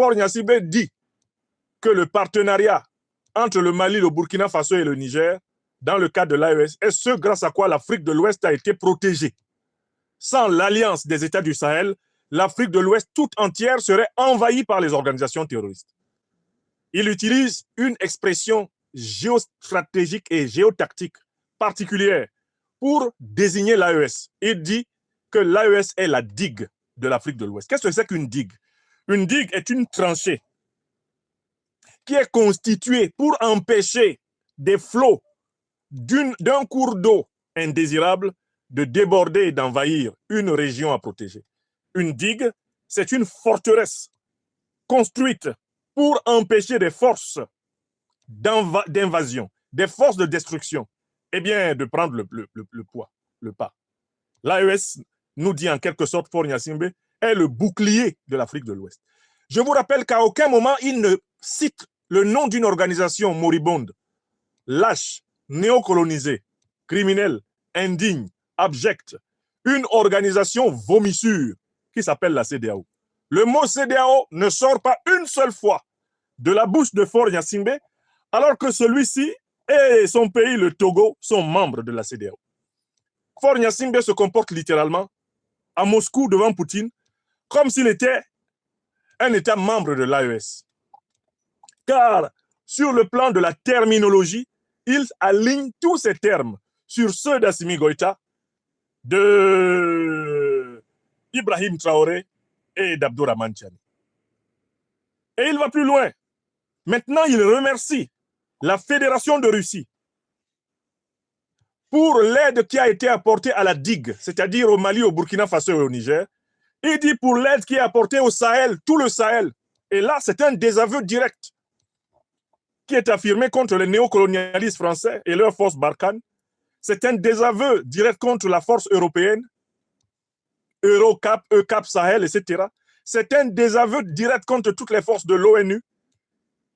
Faure Gnassingbé dit que le partenariat entre le Mali, le Burkina Faso et le Niger, dans le cadre de l'AES, est ce grâce à quoi l'Afrique de l'Ouest a été protégée. Sans l'alliance des États du Sahel, l'Afrique de l'Ouest toute entière serait envahie par les organisations terroristes. Il utilise une expression géostratégique et géotactique particulière pour désigner l'AES. Il dit que l'AES est la digue de l'Afrique de l'Ouest. Qu'est-ce que c'est qu'une digue? Une digue est une tranchée qui est constituée pour empêcher des flots d'un cours d'eau indésirable de déborder et d'envahir une région à protéger. Une digue, c'est une forteresse construite pour empêcher des forces d'invasion, des forces de destruction, eh bien, de prendre le poids, le pas. L'AES, nous dit en quelque sorte Faure Gnassingbé, est le bouclier de l'Afrique de l'Ouest. Je vous rappelle qu'à aucun moment, il ne cite le nom d'une organisation moribonde, lâche, néocolonisée, criminelle, indigne, abjecte, une organisation vomissure qui s'appelle la CEDEAO. Le mot CEDEAO ne sort pas une seule fois de la bouche de Faure Gnassingbé, alors que celui-ci et son pays, le Togo, sont membres de la CEDEAO. Faure Gnassingbé se comporte littéralement à Moscou devant Poutine comme s'il était un État membre de l'AES. Car sur le plan de la terminologie, il aligne tous ces termes sur ceux d'Assimi Goïta, de Ibrahim Traoré et d'Abdourahmane Tchani. Et il va plus loin. Maintenant, il remercie la Fédération de Russie pour l'aide qui a été apportée à la digue, c'est-à-dire au Mali, au Burkina Faso et au Niger. Il dit pour l'aide qui est apportée au Sahel, tout le Sahel. Et là, c'est un désaveu direct qui est affirmé contre les néocolonialistes français et leur force Barkhane. C'est un désaveu direct contre la force européenne, Eurocap, ECAP, Sahel, etc. C'est un désaveu direct contre toutes les forces de l'ONU,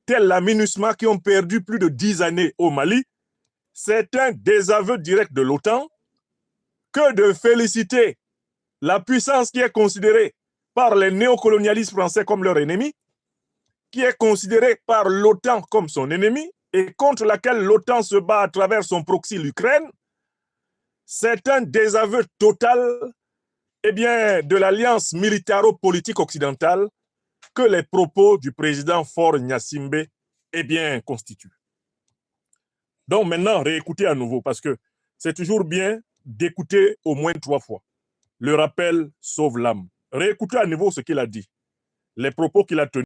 telles la MINUSMA, qui ont perdu plus de 10 années au Mali. C'est un désaveu direct de l'OTAN que de féliciter la puissance qui est considérée par les néocolonialistes français comme leur ennemi, qui est considérée par l'OTAN comme son ennemi et contre laquelle l'OTAN se bat à travers son proxy, l'Ukraine. C'est un désaveu total de l'alliance militaro-politique occidentale que les propos du président Faure Gnassingbé constituent. Donc maintenant, réécoutez à nouveau, parce que c'est toujours bien d'écouter au moins 3 fois. Le rappel sauve l'âme. Réécoutez à nouveau ce qu'il a dit, les propos qu'il a tenus.